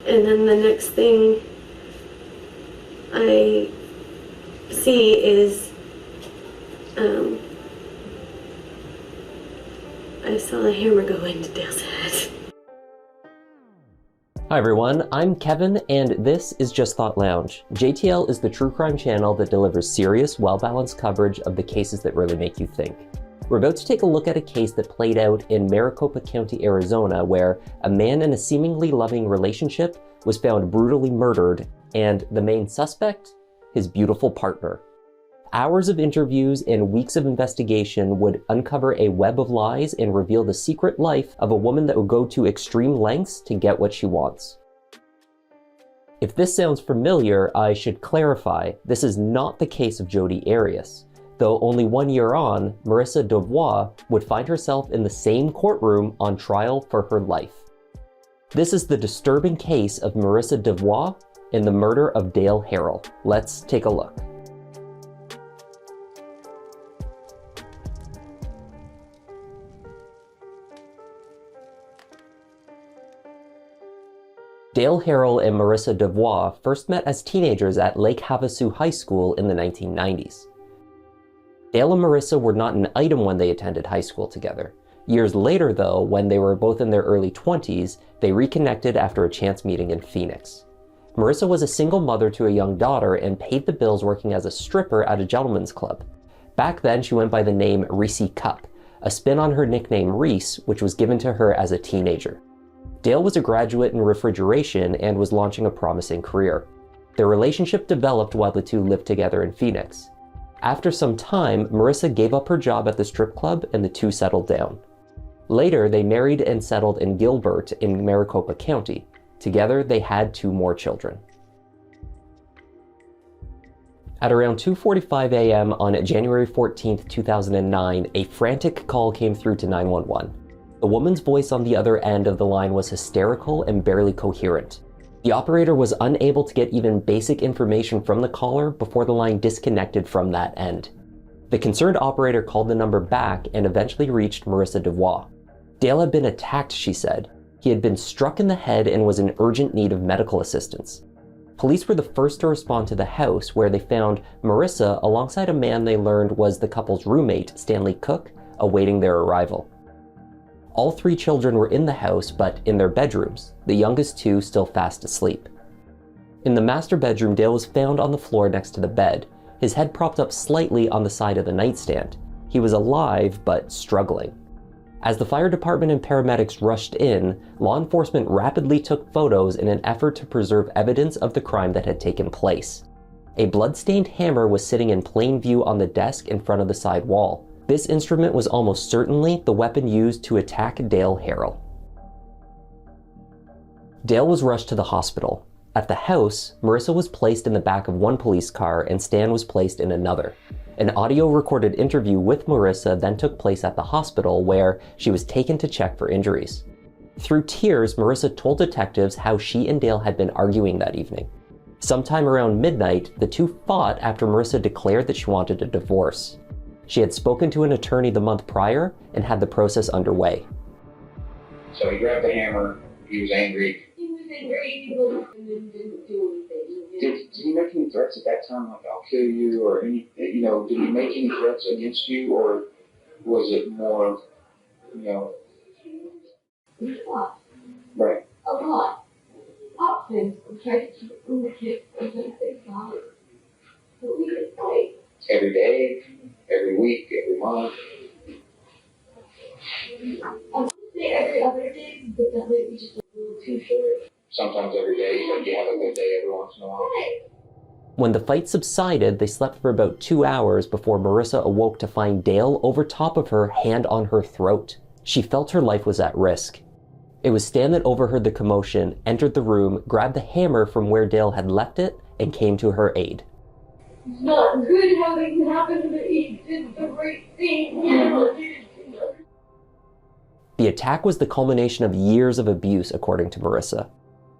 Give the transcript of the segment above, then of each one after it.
And then the next thing I see is I saw the hammer go into Dale's head. Hi everyone, I'm Kevin, and this is Just Thought Lounge. JTL is the true crime channel that delivers serious, well-balanced coverage of the cases that really make you think. We're about to take a look at a case that played out in Maricopa County, Arizona, where a man in a seemingly loving relationship was found brutally murdered, and the main suspect, his beautiful partner. Hours of interviews and weeks of investigation would uncover a web of lies and reveal the secret life of a woman that would go to extreme lengths to get what she wants. If this sounds familiar, I should clarify, this is not the case of Jodi Arias. Though only 1 year on, Marissa DeVault would find herself in the same courtroom on trial for her life. This is the disturbing case of Marissa DeVault and the murder of Dale Harrell. Let's take a look. Dale Harrell and Marissa DeVault first met as teenagers at Lake Havasu High School in the 1990s. Dale and Marissa were not an item when they attended high school together. Years later, though, when they were both in their early 20s, they reconnected after a chance meeting in Phoenix. Marissa was a single mother to a young daughter and paid the bills working as a stripper at a gentleman's club. Back then, she went by the name Reese Cup, a spin on her nickname Reese, which was given to her as a teenager. Dale was a graduate in refrigeration and was launching a promising career. Their relationship developed while the two lived together in Phoenix. After some time, Marissa gave up her job at the strip club and the two settled down. Later, they married and settled in Gilbert in Maricopa County. Together, they had 2 more children. At around 2:45 a.m. on January 14, 2009, a frantic call came through to 911. The woman's voice on the other end of the line was hysterical and barely coherent. The operator was unable to get even basic information from the caller before the line disconnected from that end. The concerned operator called the number back and eventually reached Marissa DeVault. Dale had been attacked, she said. He had been struck in the head and was in urgent need of medical assistance. Police were the first to respond to the house, where they found Marissa alongside a man they learned was the couple's roommate, Stanley Cook, awaiting their arrival. All 3 children were in the house, but in their bedrooms, the youngest 2 still fast asleep. In the master bedroom, Dale was found on the floor next to the bed, his head propped up slightly on the side of the nightstand. He was alive, but struggling. As the fire department and paramedics rushed in, law enforcement rapidly took photos in an effort to preserve evidence of the crime that had taken place. A blood-stained hammer was sitting in plain view on the desk in front of the side wall. This instrument was almost certainly the weapon used to attack Dale Harrell. Dale was rushed to the hospital. At the house, Marissa was placed in the back of one police car and Stan was placed in another. An audio-recorded interview with Marissa then took place at the hospital, where she was taken to check for injuries. Through tears, Marissa told detectives how she and Dale had been arguing that evening. Sometime around midnight, the two fought after Marissa declared that she wanted a divorce. She had spoken to an attorney the month prior and had the process underway. So he grabbed the hammer, he was angry. He was angry, he looked up and then didn't do anything. Did he make any threats at that time, like I'll kill you, or any, did he make any threats against you, or was it more, A lot. Right. A lot. Options. I'm trying to keep it from the kids and then they got it. But we didn't fight. Every day, every week, every month? I would say every other day, but that might be just a little too short. Sometimes every day, but you have a good day every once in a while. Right. When the fight subsided, they slept for about 2 hours before Marissa awoke to find Dale over top of her, hand on her throat. She felt her life was at risk. It was Stan that overheard the commotion, entered the room, grabbed the hammer from where Dale had left it, and came to her aid. It's not good having happened, but he did the right thing. The attack was the culmination of years of abuse, according to Marissa.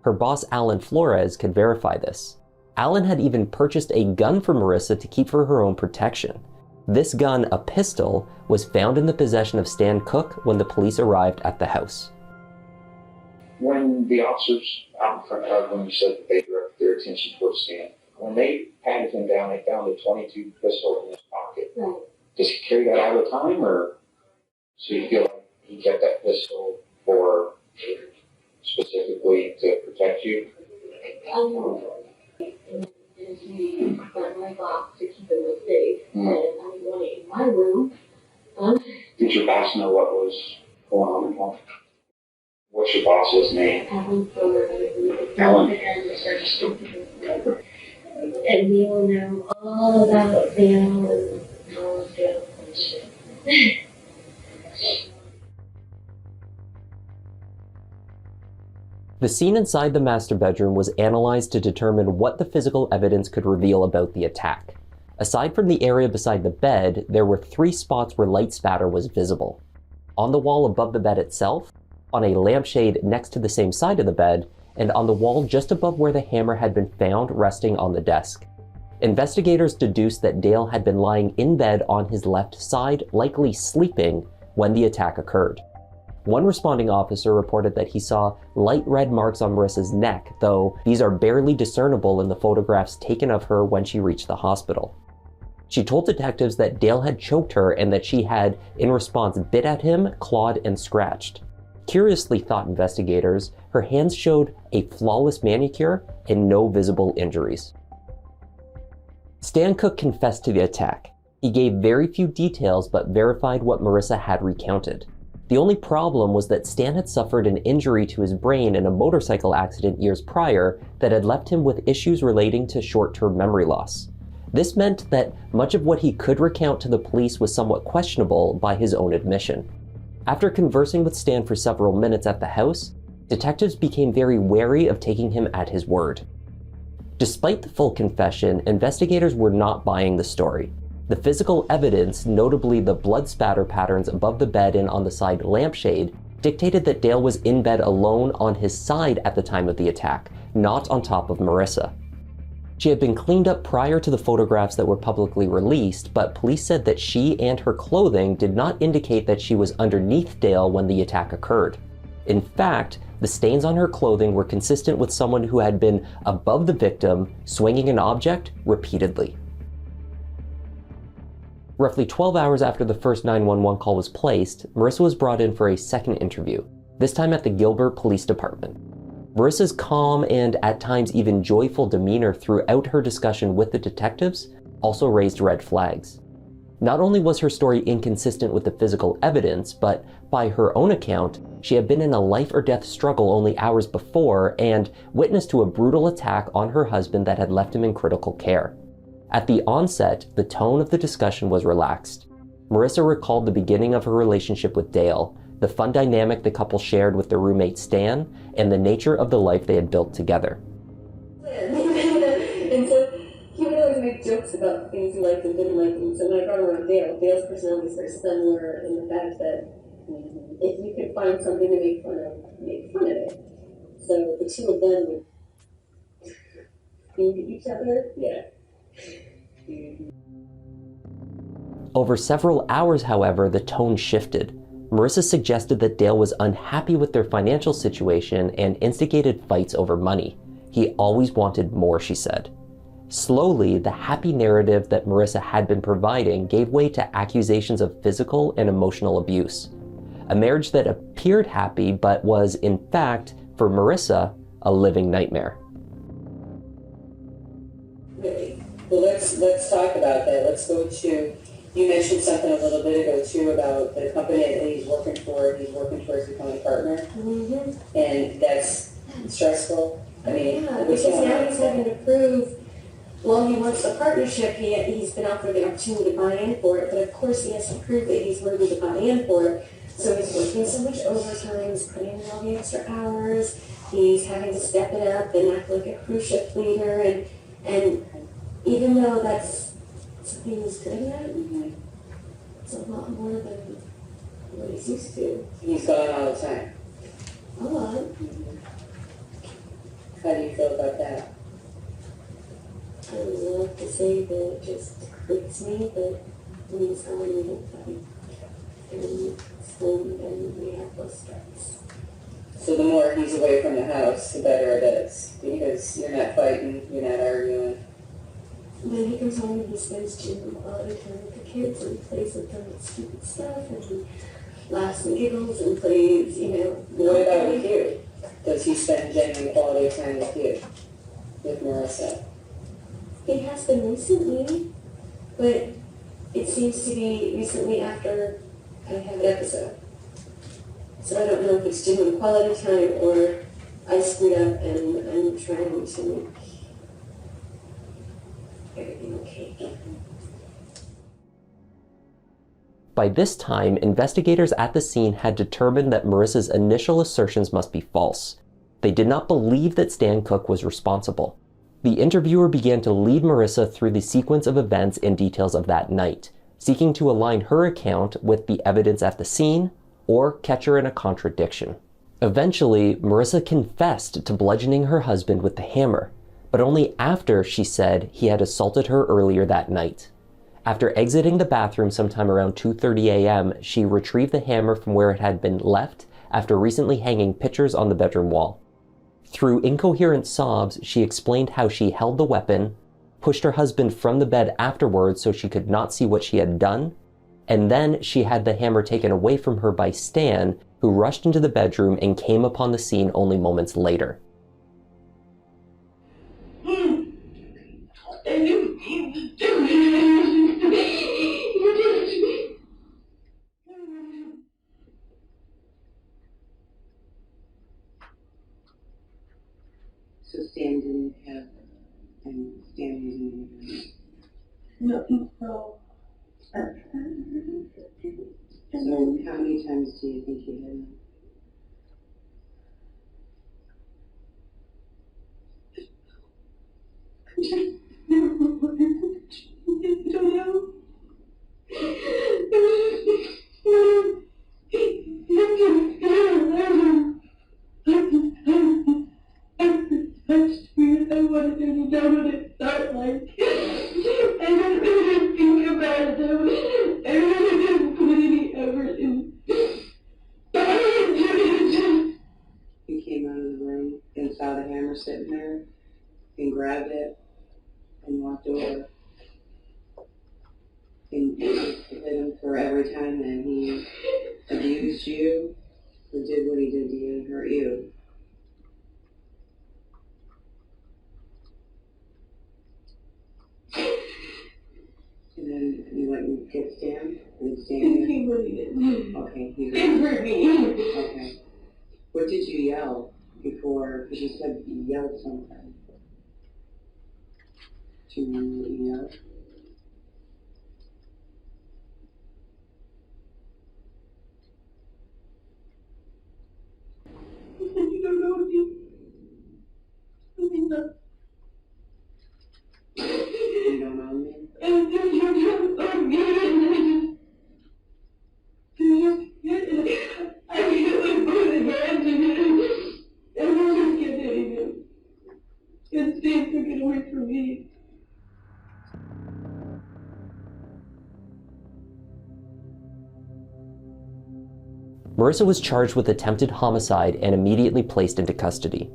Her boss, Alan Flores, could verify this. Alan had even purchased a gun for Marissa to keep for her own protection. This gun, a pistol, was found in the possession of Stan Cook when the police arrived at the house. When the officers out in front of, when you said that they directed their attention towards Stan, when they patted him down, they found a .22 pistol in his pocket. Right. Does he carry that all the time, or so you feel like he kept that pistol for specifically to protect you? And he got my box to keep him safe, and I want it in my room. Did your boss know what was going on at home? What's your boss's name? Ellen. And we will know all about Dale and all of Dale's bullshit. The scene inside the master bedroom was analyzed to determine what the physical evidence could reveal about the attack. Aside from the area beside the bed, there were 3 spots where light spatter was visible. On the wall above the bed itself, on a lampshade next to the same side of the bed, and on the wall just above where the hammer had been found resting on the desk. Investigators deduced that Dale had been lying in bed on his left side, likely sleeping, when the attack occurred. One responding officer reported that he saw light red marks on Marissa's neck, though these are barely discernible in the photographs taken of her when she reached the hospital. She told detectives that Dale had choked her and that she had, in response, bit at him, clawed, and scratched. Curiously, thought investigators, her hands showed a flawless manicure and no visible injuries. Stan Cook confessed to the attack. He gave very few details but verified what Marissa had recounted. The only problem was that Stan had suffered an injury to his brain in a motorcycle accident years prior that had left him with issues relating to short-term memory loss. This meant that much of what he could recount to the police was somewhat questionable by his own admission. After conversing with Stan for several minutes at the house, detectives became very wary of taking him at his word. Despite the full confession, investigators were not buying the story. The physical evidence, notably the blood spatter patterns above the bed and on the side lampshade, dictated that Dale was in bed alone on his side at the time of the attack, not on top of Marissa. She had been cleaned up prior to the photographs that were publicly released, but police said that she and her clothing did not indicate that she was underneath Dale when the attack occurred. In fact, the stains on her clothing were consistent with someone who had been above the victim, swinging an object repeatedly. Roughly 12 hours after the first 911 call was placed, Marissa was brought in for a second interview, this time at the Gilbert Police Department. Marissa's calm and at times even joyful demeanor throughout her discussion with the detectives also raised red flags. Not only was her story inconsistent with the physical evidence, but by her own account, she had been in a life or death struggle only hours before and witness to a brutal attack on her husband that had left him in critical care. At the onset, the tone of the discussion was relaxed. Marissa recalled the beginning of her relationship with Dale, the fun dynamic the couple shared with their roommate Stan, and the nature of the life they had built together. And so he would always make jokes about things he liked and didn't like. And so when I brought around Dale, Dale's personality is very similar in the fact that if you could find something to make fun of, make fun of it. So the two of them would feed each other. Yeah. Over several hours, however, the tone shifted. Marissa suggested that Dale was unhappy with their financial situation and instigated fights over money. He always wanted more, she said. Slowly, the happy narrative that Marissa had been providing gave way to accusations of physical and emotional abuse. A marriage that appeared happy but was, in fact, for Marissa, a living nightmare. Really? Well, let's talk about that. Let's go to, you mentioned something a little bit ago too about the company that he's working for. He's working towards becoming a partner, and that's stressful. I mean, Yeah, because now he's having to prove, well, he wants a partnership, he's been offered the opportunity to buy in for it, but of course he has to prove that he's worthy to buy in for it. So he's working so much overtime, he's putting in all the extra hours, he's having to step it up and act like a cruise ship leader, and even though that's something he's good at, it's a lot more than what he's used to. he's gone all the time. A lot. How do you feel about that? I would love to say that it just clicks me, but when he's gone, we don't fight. And slowly then we have those strikes. So the more he's away from the house, the better it is, because you're not fighting, you're not arguing. And then he comes home and he spends genuine quality time with the kids and plays with them with stupid stuff and he laughs and giggles and plays, What about with you? Does he spend genuine quality time with you? With Marissa? He has been recently, but it seems to be recently after I have an episode. So I don't know if it's genuine quality time or I screwed up and I'm trying to make everything okay. By this time, investigators at the scene had determined that Marissa's initial assertions must be false. They did not believe that Stan Cook was responsible. The interviewer began to lead Marissa through the sequence of events and details of that night, seeking to align her account with the evidence at the scene or catch her in a contradiction. Eventually, Marissa confessed to bludgeoning her husband with the hammer, but only after she said he had assaulted her earlier that night. After exiting the bathroom sometime around 2:30 a.m., she retrieved the hammer from where it had been left after recently hanging pictures on the bedroom wall. Through incoherent sobs, she explained how she held the weapon, pushed her husband from the bed afterwards so she could not see what she had done, and then she had the hammer taken away from her by Stan, who rushed into the bedroom and came upon the scene only moments later. So Stan didn't have, and Stan didn't No. So how many times do you think you had him? I don't know. That's weird. I wanted him to know what it felt like. I didn't think about him. I really didn't put any effort in. He came out of the room and saw the hammer sitting there and grabbed it and walked over and hit him for every time that he abused you or did what he did to you and hurt you. And then you went and hit Stan? And Stan He really didn't. Okay, he It hurt me. Okay. What did you yell before? Because you said you yelled something. Do you remember what you yelled? You don't know me. You don't know me? I really put a hand in it. And I just kept hitting him. And Steve took it away from me. Marissa was charged with attempted homicide and immediately placed into custody.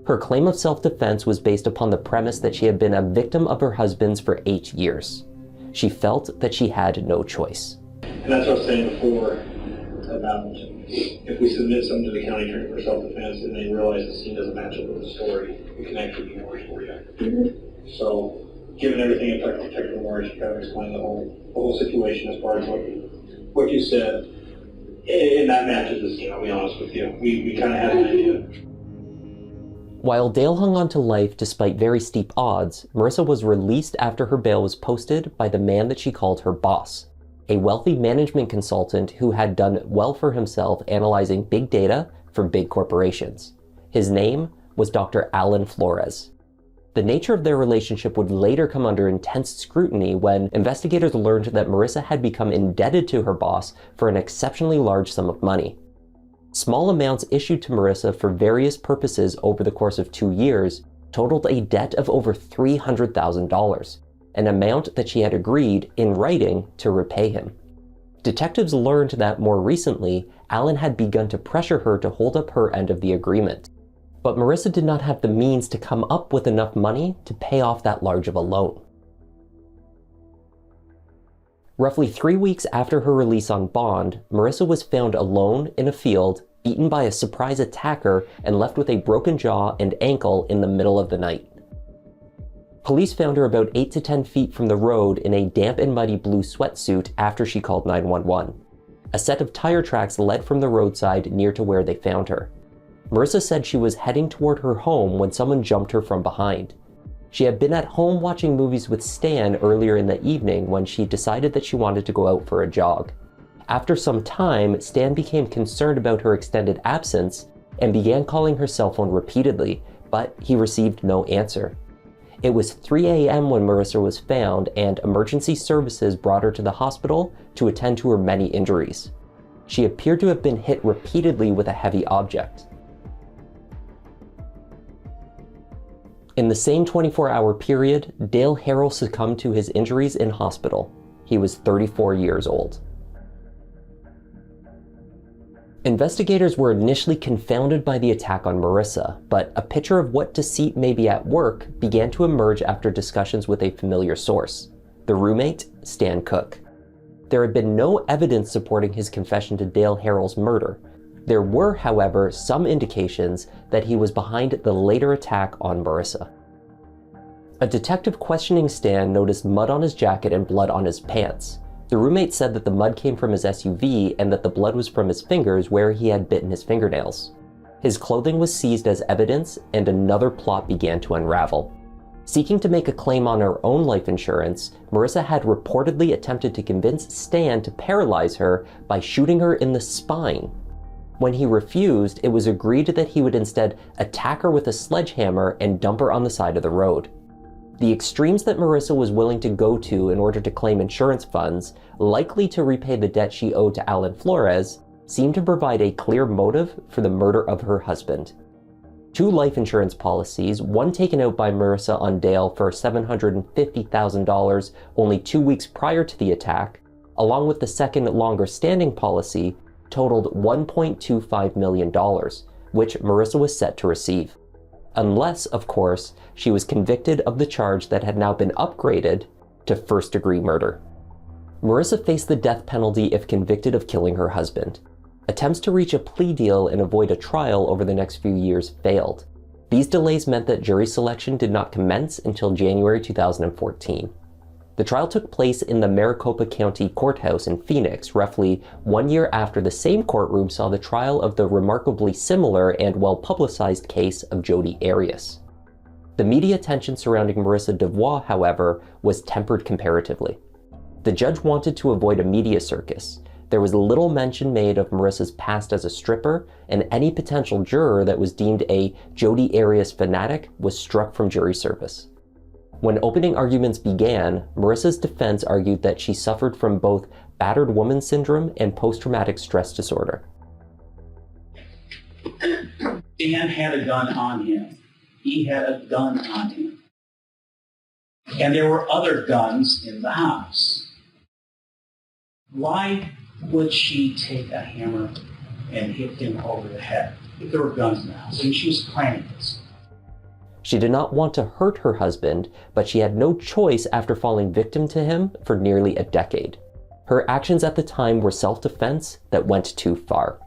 Her claim of self-defense was based upon the premise that she had been a victim of her husband's for 8 years. She felt that she had no choice. And that's what I was saying before about if we submit something to the county attorney for self-defense and they realize the scene doesn't match up with the story, it can actually be worse for you. Mm-hmm. So, given everything in technical remorse, you kind of explain the whole situation as far as what you said, and that matches the scene, I'll be honest with you. We kind of had an idea. While Dale hung on to life despite very steep odds, Marissa was released after her bail was posted by the man that she called her boss, a wealthy management consultant who had done well for himself analyzing big data from big corporations. His name was Dr. Alan Flores. The nature of their relationship would later come under intense scrutiny when investigators learned that Marissa had become indebted to her boss for an exceptionally large sum of money. Small amounts issued to Marissa for various purposes over the course of 2 years totaled a debt of over $300,000, an amount that she had agreed in writing to repay him. Detectives learned that more recently, Alan had begun to pressure her to hold up her end of the agreement. But Marissa did not have the means to come up with enough money to pay off that large of a loan. Roughly 3 weeks after her release on bond, Marissa was found alone in a field, beaten by a surprise attacker, and left with a broken jaw and ankle in the middle of the night. Police found her about 8 to 10 feet from the road in a damp and muddy blue sweatsuit after she called 911. A set of tire tracks led from the roadside near to where they found her. Marissa said she was heading toward her home when someone jumped her from behind. She had been at home watching movies with Stan earlier in the evening when she decided that she wanted to go out for a jog. After some time, Stan became concerned about her extended absence and began calling her cell phone repeatedly, but he received no answer. It was 3 a.m. when Marissa was found, and emergency services brought her to the hospital to attend to her many injuries. She appeared to have been hit repeatedly with a heavy object. In the same 24-hour period, Dale Harrell succumbed to his injuries in hospital. He was 34 years old. Investigators were initially confounded by the attack on Marissa, but a picture of what deceit may be at work began to emerge after discussions with a familiar source, the roommate, Stan Cook. There had been no evidence supporting his confession to Dale Harrell's murder. There were, however, some indications that he was behind the later attack on Marissa. A detective questioning Stan noticed mud on his jacket and blood on his pants. The roommate said that the mud came from his SUV and that the blood was from his fingers where he had bitten his fingernails. His clothing was seized as evidence, and another plot began to unravel. Seeking to make a claim on her own life insurance, Marissa had reportedly attempted to convince Stan to paralyze her by shooting her in the spine. When he refused, it was agreed that he would instead attack her with a sledgehammer and dump her on the side of the road. The extremes that Marissa was willing to go to in order to claim insurance funds, likely to repay the debt she owed to Alan Flores, seemed to provide a clear motive for the murder of her husband. 2 life insurance policies, one taken out by Marissa on Dale for $750,000 only 2 weeks prior to the attack, along with the second longer-standing policy, totaled $1.25 million, which Marissa was set to receive. Unless, of course, she was convicted of the charge that had now been upgraded to first-degree murder. Marissa faced the death penalty if convicted of killing her husband. Attempts to reach a plea deal and avoid a trial over the next few years failed. These delays meant that jury selection did not commence until January 2014. The trial took place in the Maricopa County courthouse in Phoenix, roughly 1 year after the same courtroom saw the trial of the remarkably similar and well-publicized case of Jodi Arias. The media attention surrounding Marissa DeVault, however, was tempered comparatively. The judge wanted to avoid a media circus. There was little mention made of Marissa's past as a stripper, and any potential juror that was deemed a Jodi Arias fanatic was struck from jury service. When opening arguments began, Marissa's defense argued that she suffered from both battered woman syndrome and post-traumatic stress disorder. Dan had a gun on him. He had a gun on him. And there were other guns in the house. Why would she take a hammer and hit him over the head if there were guns in the house? And she was planning this. She did not want to hurt her husband, but she had no choice after falling victim to him for nearly a decade. Her actions at the time were self-defense that went too far.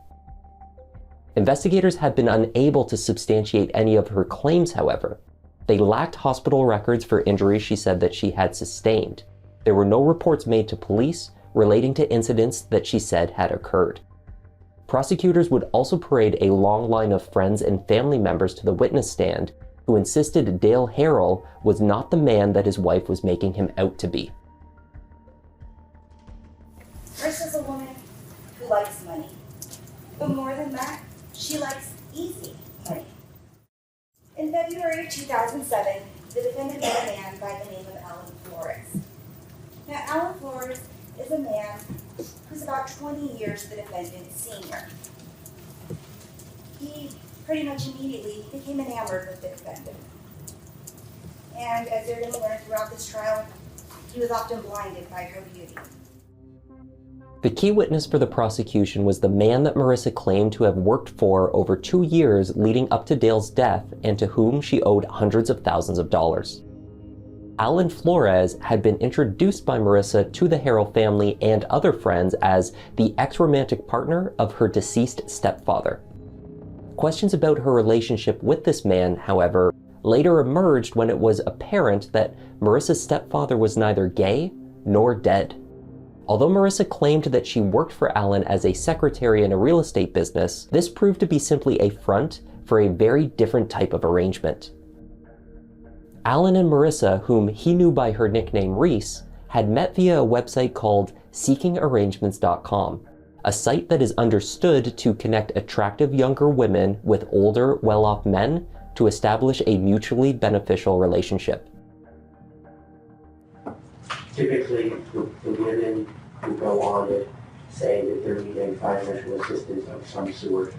Investigators had been unable to substantiate any of her claims, however. They lacked hospital records for injuries she said that she had sustained. There were no reports made to police relating to incidents that she said had occurred. Prosecutors would also parade a long line of friends and family members to the witness stand who insisted Dale Harrell was not the man that his wife was making him out to be. Marissa's a woman who likes money. But more than that, she likes easy money. In February of 2007, the defendant met a man by the name of Alan Flores. Now, Alan Flores is a man who's about 20 years the defendant's senior. He pretty much immediately became enamored with the defendant. And as you're going to learn throughout this trial, he was often blinded by her beauty. The key witness for the prosecution was the man that Marissa claimed to have worked for over 2 years leading up to Dale's death and to whom she owed hundreds of thousands of dollars. Alan Flores had been introduced by Marissa to the Harrell family and other friends as the ex-romantic partner of her deceased stepfather. Questions about her relationship with this man, however, later emerged when it was apparent that Marissa's stepfather was neither gay nor dead. Although Marissa claimed that she worked for Alan as a secretary in a real estate business, this proved to be simply a front for a very different type of arrangement. Alan and Marissa, whom he knew by her nickname Reese, had met via a website called seekingarrangements.com, a site that is understood to connect attractive younger women with older, well-off men to establish a mutually beneficial relationship. Typically, the women who go on it say that they're needing financial assistance of some sort,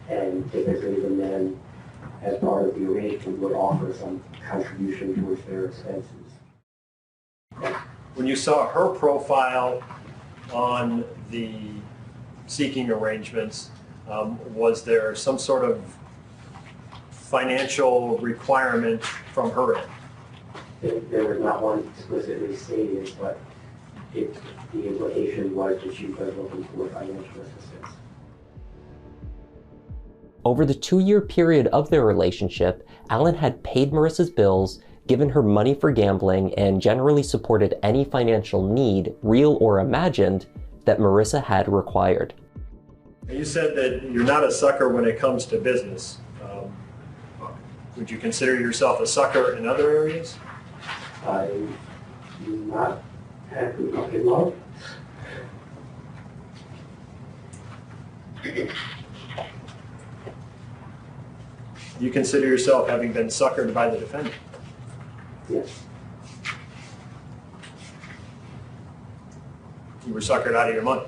and typically the men, as part of the arrangement, would offer some contribution towards their expenses. When you saw her profile on the seeking arrangements, was there some sort of financial requirement from her end? There was not one explicitly stated, but the implication was that she was looking for financial assistance. Over the 2-year period of their relationship, Alan had paid Marissa's bills, given her money for gambling, and generally supported any financial need, real or imagined, that Marissa had required. You said that you're not a sucker when it comes to business. Would you consider yourself a sucker in other areas? I'm not happy in love. You consider yourself having been suckered by the defendant? Yes. You were suckered out of your money?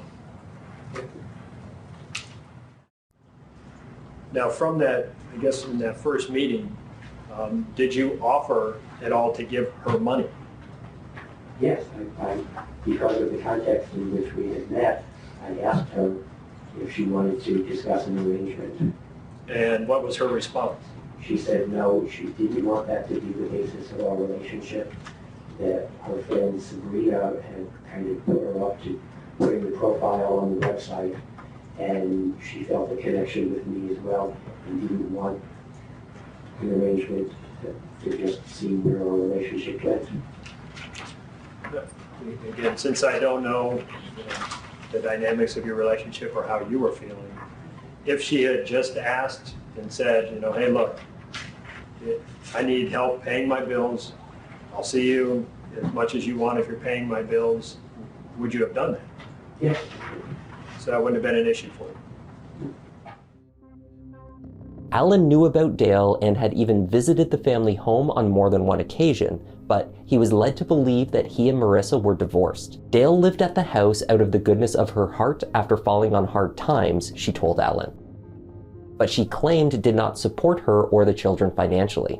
Now from that, I guess in that first meeting, did you offer at all to give her money? Yes, because of the context in which we had met, I asked her if she wanted to discuss an arrangement. And what was her response? She said no, she didn't want that to be the basis of our relationship, that her friend Sabrina had kind of put her up to putting the profile on the website, and she felt a connection with me as well, and didn't want an arrangement to just see where our relationship went. Again, since I don't know the dynamics of your relationship or how you were feeling, if she had just asked and said, hey, look, I need help paying my bills, I'll see you as much as you want if you're paying my bills, would you have done that? Yes. So that wouldn't have been an issue for you? Alan knew about Dale and had even visited the family home on more than one occasion, but he was led to believe that he and Marissa were divorced. Dale lived at the house out of the goodness of her heart after falling on hard times, she told Alan. But she claimed did not support her or the children financially.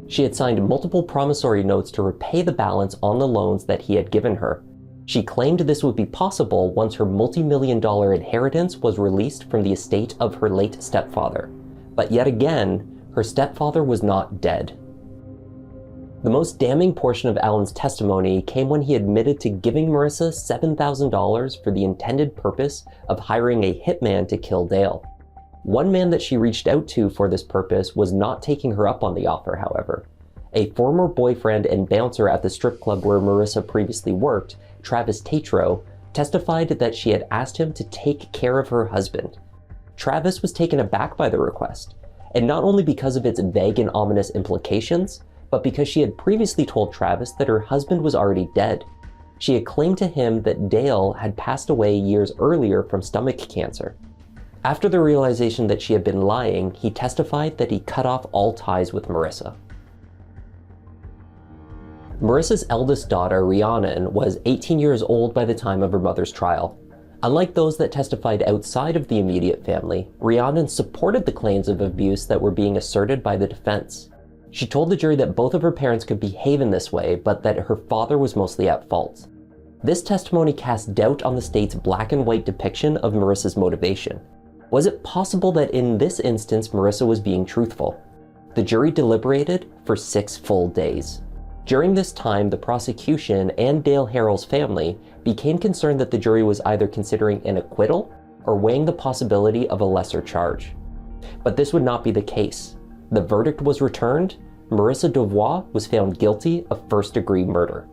She had signed multiple promissory notes to repay the balance on the loans that he had given her. She claimed this would be possible once her multi-million-dollar inheritance was released from the estate of her late stepfather. But yet again, her stepfather was not dead. The most damning portion of Alan's testimony came when he admitted to giving Marissa $7,000 for the intended purpose of hiring a hitman to kill Dale. One man that she reached out to for this purpose was not taking her up on the offer, however. A former boyfriend and bouncer at the strip club where Marissa previously worked, Travis Tatro, testified that she had asked him to take care of her husband. Travis was taken aback by the request, and not only because of its vague and ominous implications, but because she had previously told Travis that her husband was already dead. She had claimed to him that Dale had passed away years earlier from stomach cancer. After the realization that she had been lying, he testified that he cut off all ties with Marissa. Marissa's eldest daughter, Rhiannon, was 18 years old by the time of her mother's trial. Unlike those that testified outside of the immediate family, Rhiannon supported the claims of abuse that were being asserted by the defense. She told the jury that both of her parents could behave in this way, but that her father was mostly at fault. This testimony cast doubt on the state's black and white depiction of Marissa's motivation. Was it possible that in this instance Marissa was being truthful? The jury deliberated for 6 full days. During this time, the prosecution and Dale Harrell's family became concerned that the jury was either considering an acquittal or weighing the possibility of a lesser charge. But this would not be the case. The verdict was returned. Marissa DeVault was found guilty of first-degree murder.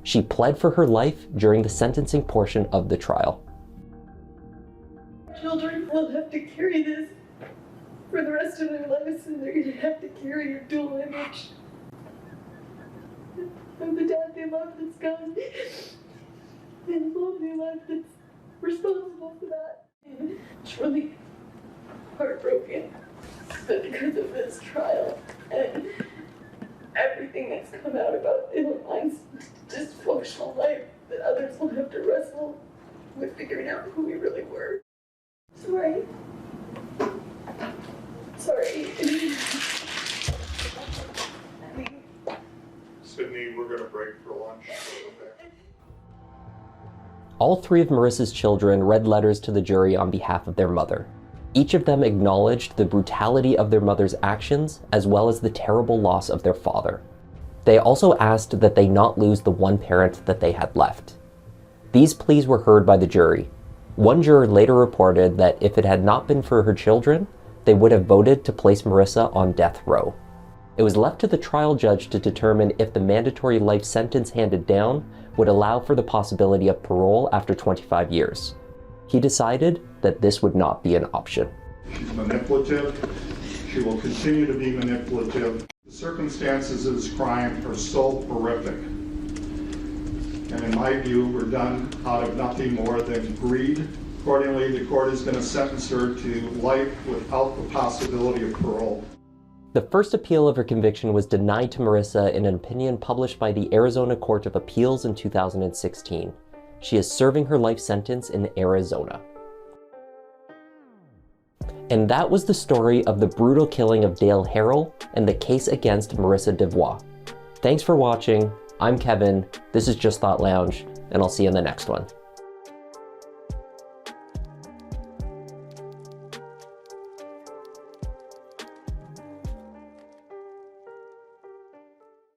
She pled for her life during the sentencing portion of the trial. Children will have to carry this for the rest of their lives, and they're going to have to carry a dual image of the dad they love that's gone, and the mom they love that's responsible for that. And it's really heartbroken, but because of this trial and everything that's come out about Mine's dysfunctional life, that others will have to wrestle with figuring out who we really were. Sorry. Sydney, we're going to break for lunch. Okay. All 3 of Marissa's children read letters to the jury on behalf of their mother. Each of them acknowledged the brutality of their mother's actions, as well as the terrible loss of their father. They also asked that they not lose the one parent that they had left. These pleas were heard by the jury. One juror later reported that if it had not been for her children, they would have voted to place Marissa on death row. It was left to the trial judge to determine if the mandatory life sentence handed down would allow for the possibility of parole after 25 years. He decided that this would not be an option. She's manipulative. She will continue to be manipulative. The circumstances of this crime are so horrific. And in my view, were done out of nothing more than greed. Accordingly, the court is going to sentence her to life without the possibility of parole. The first appeal of her conviction was denied to Marissa in an opinion published by the Arizona Court of Appeals in 2016. She is serving her life sentence in Arizona. And that was the story of the brutal killing of Dale Harrell and the case against Marissa DeVault. Thanks for watching. I'm Kevin. This is Just Thought Lounge, and I'll see you in the next one.